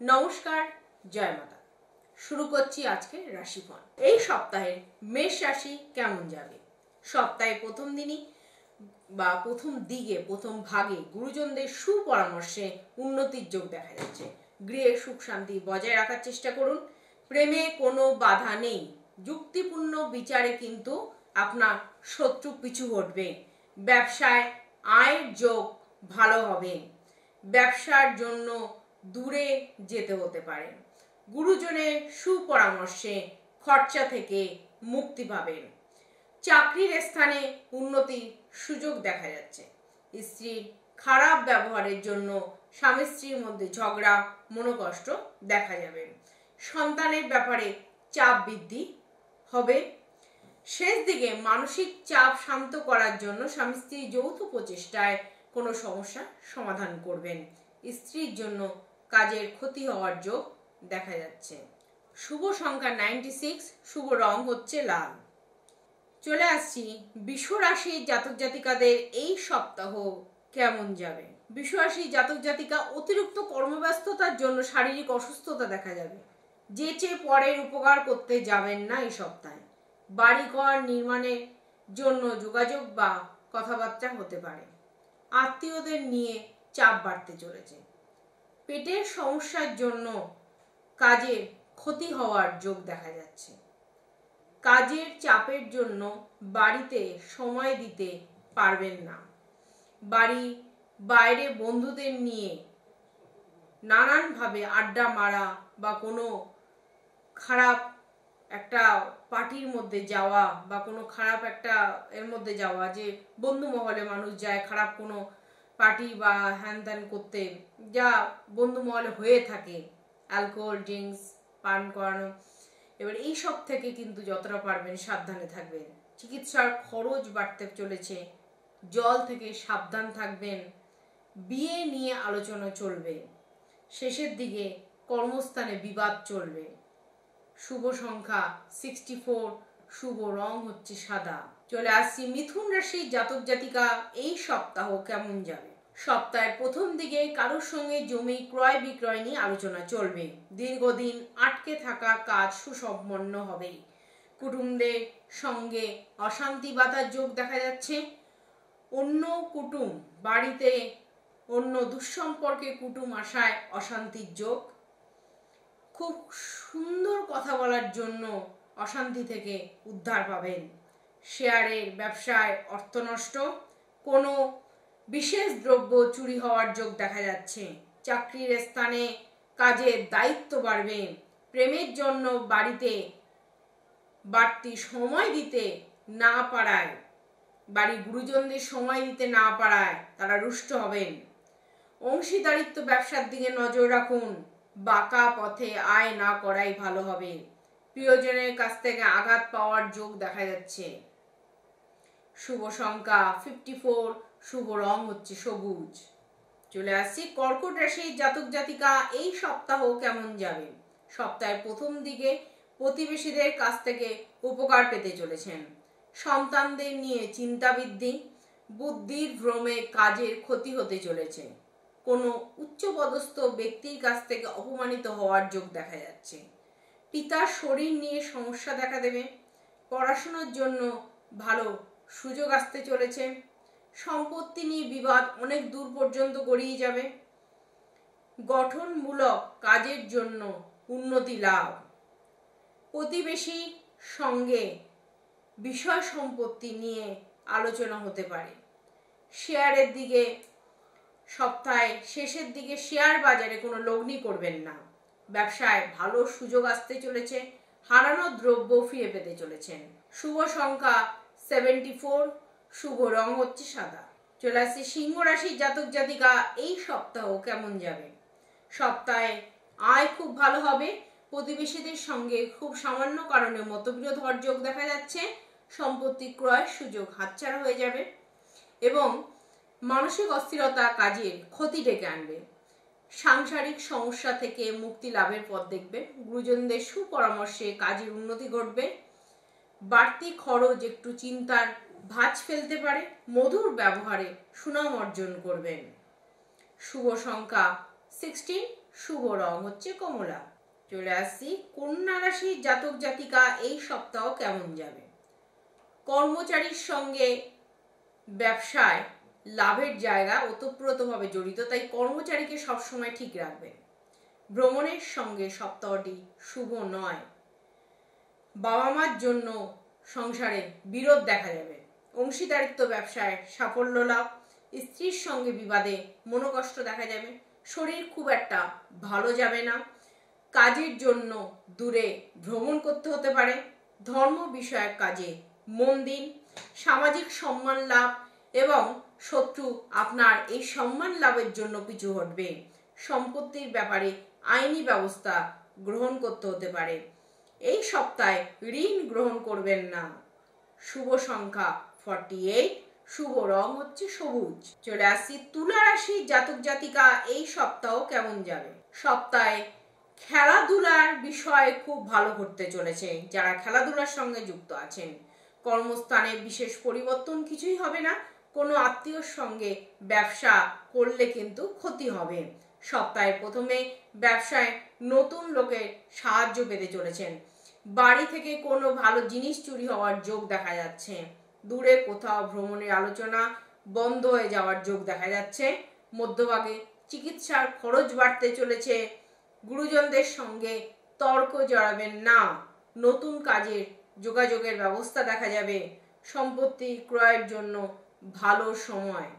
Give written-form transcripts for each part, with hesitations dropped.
নমস্কার, জয় মাতা। শুরু করছি আজকে রাশিফল। এই সপ্তাহে মেষ রাশি কেমন যাবে? সপ্তাহে প্রথম দিনই বা প্রথম দিকে প্রথম ভাগে গুরুজনদের সুপরামর্শে উন্নতির যোগ দেখা যাচ্ছে। গৃহে সুখ শান্তি বজায় রাখার চেষ্টা করুন। প্রেমে কোনো বাধা নেই, যুক্তিপূর্ণ বিচারে কিন্তু আপনার শত্রু পিছু হটবে। ব্যবসায় আয়ের যোগ ভালো হবে। ব্যবসার জন্য দূরে যেতে হতে পারে। গুরুজনের সুপরামর্শে খরচা থেকে মুক্তি পাবেন। চাকরির স্থানে উন্নতির সুযোগ দেখা যাচ্ছে। স্ত্রীর খারাপ ব্যবহারের জন্য স্বামী স্ত্রীর মধ্যে ঝগড়া মনোকষ্ট দেখা যাবে। সন্তানের ব্যাপারে চাপ বৃদ্ধি হবে। শেষ দিকে মানসিক চাপ শান্ত করার জন্য স্বামী স্ত্রীর যৌথ প্রচেষ্টায় কোনো সমস্যা সমাধান করবেন। স্ত্রীর জন্য কাজের ক্ষতি হওয়ার যোগ দেখা যাচ্ছে। শুভ সংখ্যা 96, শুভ রং হচ্ছে লাল। চলে আসছি বৃষ রাশির জাতক জাতিকাদের এই সপ্তাহ কেমন যাবে। বৃষ রাশির জাতক জাতিকা অতিরিক্ত কর্মব্যস্ততার জন্য শারীরিক অসুস্থতা দেখা যাবে। যে চেয়ে পরের উপকার করতে যাবেন না এই সপ্তাহে। বাড়িঘর নির্মাণের জন্য যোগাযোগ বা কথাবার্তা হতে পারে। আত্মীয়দের নিয়ে চাপ বাড়তে চলেছে। পেটের সমস্যার জন্য কাজে ক্ষতি হওয়ার যোগ দেখা যাচ্ছে। কাজের চাপের জন্য বাড়িতে সময় দিতে পারবেন না। বাড়ি বাইরে বন্ধুদের নিয়ে নানানভাবে আড্ডা মারা বা কোনো খারাপ একটা পার্টির মধ্যে যাওয়া বা কোনো খারাপ একটা এর মধ্যে যাওয়া, যে বন্ধু মহলে মানুষ যায় খারাপ কোনো পার্টি বা হ্যান ত্যান করতে, যা বন্ধু মহলে হয়ে থাকে, অ্যালকোহল ড্রিঙ্কস পান করানো। এবার এই সব থেকে কিন্তু যতটা পারবেন সাবধানে থাকবেন। চিকিৎসার খরচ বাড়তে চলেছে, জল থেকে সাবধান থাকবেন। বিয়ে নিয়ে আলোচনা চলবে। শেষের দিকে কর্মস্থানে বিবাদ চলবে। শুভ সংখ্যা 64, শুভ রং হচ্ছে সাদা। চলে আসছি মিথুন রাশির জাতক জাতিকা এই সপ্তাহ কেমন যাবে। সপ্তাহের প্রথম দিকে কারোর সঙ্গে জমি ক্রয় বিক্রয় নিয়ে আলোচনা চলবে। দীর্ঘদিন আটকে থাকা কাজ সুসম্পন্ন হবে। কুটুম্বদের সঙ্গে অশান্তি বাধার যোগ দেখা যাচ্ছে। অন্য কুটুম বাড়িতে অন্য দুঃসম্পর্কে কুটুম আসায় অশান্তির যোগ। খুব সুন্দর কথা বলার জন্য অশান্তি থেকে উদ্ধার পাবেন। শেয়ারের ব্যবসায় অর্থ নষ্ট। কোনো বিশেষ দ্রব্য চুরি হওয়ার যোগ দেখা যাচ্ছে। চাকরির স্থানে কাজের দায়িত্ব বাড়বে। প্রেমের জন্য বাড়িতে বাড়তি সময় দিতে না পারায়, বাড়ি গুরুজনদের সময় দিতে না পারায় তারা রুষ্ট হবেন। অংশীদারিত্ব ব্যবসার দিকে নজর রাখুন। বাঁকা পথে আয় না করাই ভালো হবে। প্রিয়জনের কাছ থেকে আঘাত পাওয়ার যোগ দেখা যাচ্ছে। শুভ সংখ্যা 54, শুভ রং হচ্ছে সবুজ। চলে আসছি কর্কট রাশির জাতক জাতিকা এই সপ্তাহ কেমন যাবে। সপ্তাহের প্রথম দিকে প্রতিবেশীদের কাছ থেকে উপকার পেতে চলেছেন। সন্তানদের নিয়ে চিন্তা বৃদ্ধি। বুদ্ধির ভ্রমে কাজের ক্ষতি হতে চলেছে। কোনো উচ্চপদস্থ ব্যক্তির কাছ থেকে অপমানিত হওয়ার যোগ দেখা যাচ্ছে। পিতার শরীর নিয়ে সমস্যা দেখা দেবে। পড়াশোনার জন্য ভালো সুযোগ আসতে চলেছে। সম্পত্তি নিয়ে বিবাদ অনেক দূর পর্যন্ত গড়িয়ে যাবে। গঠনমূলক কাজের জন্য উন্নতি লাভ। প্রতিবেশীর সঙ্গে বিষয় সম্পত্তি নিয়ে আলোচনা হতে পারে। শেয়ারের দিকে সপ্তাহে শেষের দিকে শেয়ার বাজারে কোনো লগ্নি করবেন না। ব্যবসায় ভালো সুযোগ আসতে চলেছে। হারানো দ্রব্য ফিরে পেতে চলেছেন। শুভ সংখ্যা 74, শুভ রং হচ্ছে সাদা। চলে আসছে সিংহ রাশির জাতক জাতিকা এই সপ্তাহ কেমন যাবে। সপ্তাহে আয় খুব ভালো হবে। প্রতিবেশীদের সঙ্গে খুব সামান্য কারণে মতবিরোধ হওয়ার যোগ দেখা যাচ্ছে। সম্পত্তি ক্রয়ের সুযোগ হাতছাড়া হয়ে যাবে এবং মানসিক অস্থিরতা কাজের ক্ষতি ডেকে আনবে। সাংসারিক সমস্যা থেকে মুক্তি লাভের পথ দেখবে। গুরুজনদের সুপরামর্শে কাজের উন্নতি ঘটবে। বাড়তি খরচ একটু চিন্তার ভাঁজ ফেলতে পারে। মধুর ব্যবহারে সুনাম অর্জন করবেন। শুভ সংখ্যা 16, শুভ রং হচ্ছে কমলা। চলে আসছি কন্যা রাশির জাতক জাতিকা এই সপ্তাহ কেমন যাবে। কর্মচারীর সঙ্গে ব্যবসায় লাভের জায়গা ওতপ্রোতভাবে জড়িত, তাই কর্মচারীকে সবসময় ঠিক রাখবেন। ভ্রমণের সঙ্গে সপ্তাহটি শুভ নয়। বাবা মার জন্য সংসারে বিরোধ দেখা যাবে। অংশীদারিত্ব ব্যবসায় সাফল্য লাভ। স্ত্রীর সঙ্গে বিবাদে মনোকষ্ট দেখা যাবে। শরীর খুব একটা ভালো যাবে না। কাজের জন্য দূরে ভ্রমণ করতে হতে পারে। ধর্ম বিষয়ক কাজে মন দিন। সামাজিক সম্মান লাভ এবং শত্রু আপনার এই সম্মান লাভের জন্য পিছু হটবে। সম্পত্তির ব্যাপারে আইনি ব্যবস্থা গ্রহণ করতে হতে পারে। এই সপ্তাহে ঋণ গ্রহণ করবেন না। শুভ সংখ্যা 48, শুভ রং হচ্ছে সবুজ। চলে আসছি তুলা রাশির জাতক জাতিকা এই সপ্তাহ কেমন যাবে। সপ্তাহে খেলাধুলার বিষয় খুব ভালো ঘটতে চলেছে। যারা খেলাধুলার সঙ্গে যুক্ত আছেন, কর্মস্থানে বিশেষ পরিবর্তন কিছুই হবে না। কোনো আত্মীয়র সঙ্গে ব্যবসা করলে কিন্তু ক্ষতি হবে। সপ্তাহের প্রথমে ব্যবসায় নতুন লোকের সাহায্য পেতে চলেছেন। বাড়ি থেকে কোনো ভালো জিনিস চুরি হওয়ার যোগ দেখা যাচ্ছে। দূরে কোথাও ভ্রমণের আলোচনা বন্ধ হয়ে যাওয়ার যোগ দেখা যাচ্ছে। মধ্যভাগে চিকিৎসার খরচ বাড়তে চলেছে। গুরুজনদের সঙ্গে তর্ক জড়াবেন না। নতুন কাজের যোগাযোগের ব্যবস্থা দেখা যাবে। সম্পত্তি ক্রয়ের জন্য ভালো সময়।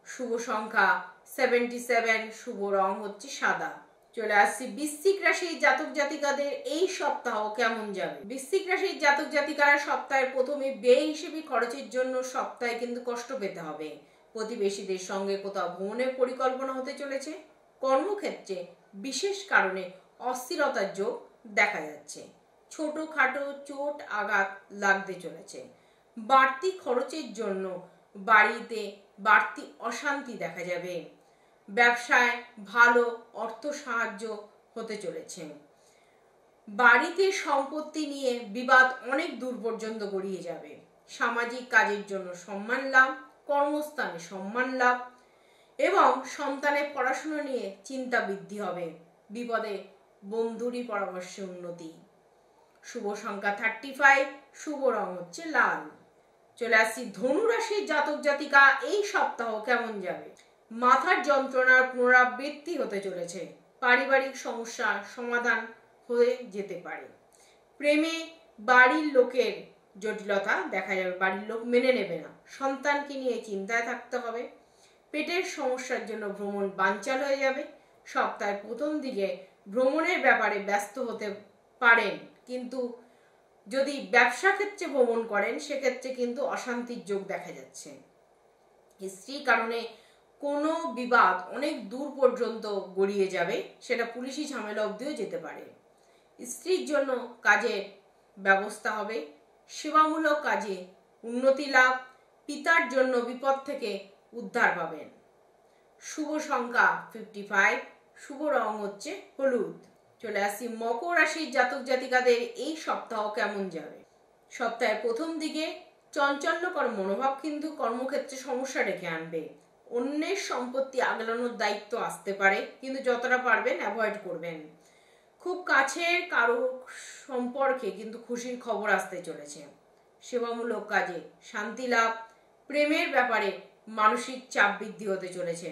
শুভ সংখ্যা 77, শুভ রং হচ্ছে সাদা। চলে আসছি বৃশ্চিক রাশির জাতক জাতিকাদের এই সপ্তাহ কেমন যাবে। বৃশ্চিক রাশির জাতক জাতিকারা সপ্তাহের প্রথমে ব্যয় হিসেবে খরচের জন্য সপ্তাহে কিন্তু কষ্ট পেতে হবে। প্রতিবেশীদের সঙ্গে কোথাও ভ্রমণের পরিকল্পনা হতে চলেছে। কর্মক্ষেত্রে বিশেষ কারণে অস্থিরতার যোগ দেখা যাচ্ছে। ছোটখাটো চোট আঘাত লাগতে চলেছে। বাড়তি খরচের জন্য বাড়িতে বাড়তি অশান্তি দেখা যাবে। ব্যবসায় ভালো অর্থ সাহায্য হতে চলেছে। বাড়িতে সম্পত্তি নিয়ে বিবাদ অনেক দূর পর্যন্ত গড়িয়ে যাবে। সামাজিক কাজের জন্য সম্মান লাভ, কর্মস্থানে সম্মান লাভ এবং সন্তানের পড়াশোনা নিয়ে চিন্তা বৃদ্ধি হবে। বিপদে বন্ধুরই পরামর্শে উন্নতি। শুভ সংখ্যা 35, শুভ রং হচ্ছে লাল। চলে আসছি ধনু রাশির জাতক জাতিকা এই সপ্তাহ কেমন যাবে। মাথার যন্ত্রণার পুনরাবৃত্তি হতে চলেছে। পারিবারিক সমস্যার সমাধান হয়ে যেতে পারে। প্রেমে বাড়ির লোকের জটিলতা দেখা যাবে। বাড়ির লোক মেনে নেবে না। সন্তানকে নিয়ে চিন্তায় থাকতে হবে। পেটের সমস্যার জন্য ভ্রমণ বানচাল হয়ে যাবে। সপ্তাহের প্রথম দিকে ভ্রমণের ব্যাপারে ব্যস্ত হতে পারেন, কিন্তু যদি ব্যবসা ক্ষেত্রে ভ্রমণ করেন সেক্ষেত্রে কিন্তু অশান্তির যোগ দেখা যাচ্ছে। স্ত্রীর কারণে কোনো বিবাদ অনেক দূর পর্যন্ত গড়িয়ে যাবে। সেটা পুলিশি ঝামেলা অবধিও যেতে পারে। স্ত্রীর জন্য কাজের ব্যবস্থা হবে। সেবামূলক কাজে উন্নতি লাভ। পিতার জন্য বিপদ থেকে উদ্ধার পাবেন। শুভ সংখ্যা 55, শুভ রং হচ্ছে হলুদ। চলে আসছি মকর রাশির জাতক জাতিকাদের এই সপ্তাহ কেমন যাবে। সপ্তাহের প্রথম দিকে চঞ্চল্যকর মনোভাব কিন্তু কর্মক্ষেত্রে সমস্যা ডেকে আনবে। অন্যের সম্পত্তি আগলানোর দায়িত্ব আসতে পারে, কিন্তু যতটা পারবেন অ্যাভয়েড করবেন। খুব কাছের কারো সম্পর্কে কিন্তু খুশির খবর আসতে চলেছে। সেবামূলক কাজে শান্তি লাভ। প্রেমের ব্যাপারে মানসিক চাপ বৃদ্ধি হতে চলেছে।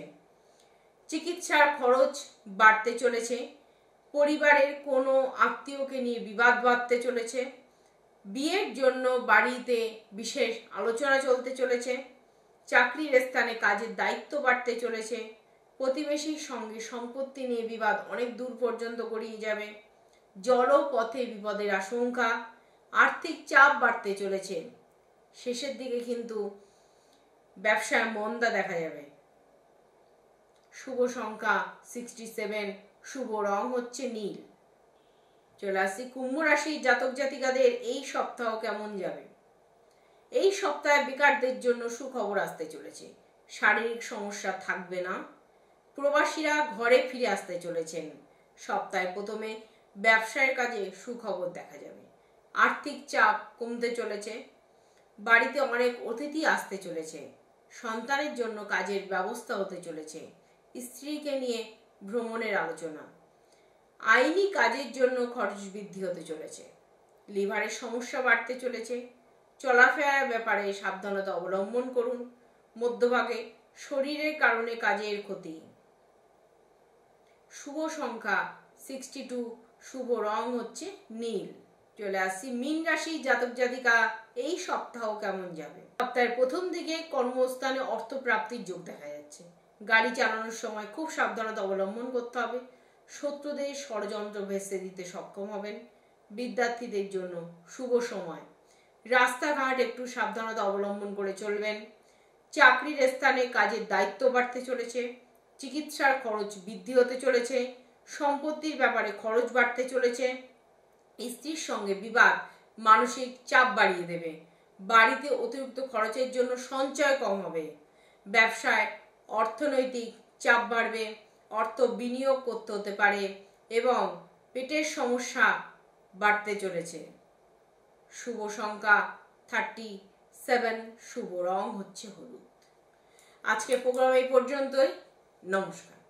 চিকিৎসার খরচ বাড়তে চলেছে। পরিবারের কোনো আত্মীয়কে নিয়ে বিবাদ বাড়তে চলেছে। বিয়ের জন্য বাড়িতে বিশেষ আলোচনা চলতে চলেছে। চাকরির স্থানে কাজের দায়িত্ব বাড়তে চলেছে। প্রতিবেশীর সঙ্গে সম্পত্তি নিয়ে বিবাদ অনেক দূর পর্যন্ত গড়িয়ে যাবে। জলপথে বিপদের আশঙ্কা। আর্থিক চাপ বাড়তে চলেছে। শেষের দিকে কিন্তু ব্যবসায় মন্দা দেখা যাবে। শুভ সংখ্যা 67, শুভ রং হচ্ছে নীল। চলে আসছি কুম্ভ রাশির জাতক জাতিকাদের এই সপ্তাহ কেমন যাবে। এই সপ্তাহে বেকারদের জন্য সুখবর আসতে চলেছে। শারীরিক সমস্যা থাকবে না। প্রবাসীরা ঘরে ফিরে আসতে চলেছেন। সপ্তাহে প্রথমে ব্যবসায়ের কাজে সুখবর দেখা যাবে। আর্থিক চাপ কমতে চলেছে। বাড়িতে অনেক অতিথি আসতে চলেছে। সন্তানের জন্য কাজের ব্যবস্থা হতে চলেছে। স্ত্রীকে নিয়ে ভ্রমণের আলোচনা। আইনি কাজের জন্য খরচ বৃদ্ধি হতে চলেছে। লিভারের সমস্যা বাড়তে চলেছে। চলাফেরার ব্যাপারে সাবধানতা অবলম্বন করুন। মধ্যভাগে শরীরের কারণে কাজের ক্ষতি। শুভ সংখ্যা 62, শুভ রং হচ্ছে নীল। চলে আসছি মীন রাশি জাতক জাতিকা, এই সপ্তাহ কেমন যাবে। সপ্তাহের প্রথম দিকে কর্মস্থানে অর্থ প্রাপ্তির যোগ দেখা যাচ্ছে। গাড়ি চালানোর সময় খুব সাবধানতা অবলম্বন করতে হবে। শত্রুদের ষড়যন্ত্র ভেস্তে দিতে সক্ষম হবেন। বিদ্যার্থীদের জন্য শুভ সময়। রাস্তাঘাট একটু সাবধানতা অবলম্বন করে চলবেন। চাকরির স্থানে কাজের দায়িত্ব বাড়তে চলেছে। চিকিৎসার খরচ বৃদ্ধি হতে চলেছে। সম্পত্তির ব্যাপারে খরচ বাড়তে চলেছে। স্ত্রীর সঙ্গে বিবাদ মানসিক চাপ বাড়িয়ে দেবে। বাড়িতে অতিরিক্ত খরচের জন্য সঞ্চয় কম হবে। ব্যবসায় অর্থনৈতিক চাপ বাড়বে। অর্থ বিনিয়োগ করতে হতে পারে এবং পেটের সমস্যা বাড়তে চলেছে। শুভ সংখ্যা 37, শুভ রং হচ্ছে হলুদ। আজকের প্রোগ্রাম এই পর্যন্তই। নমস্কার।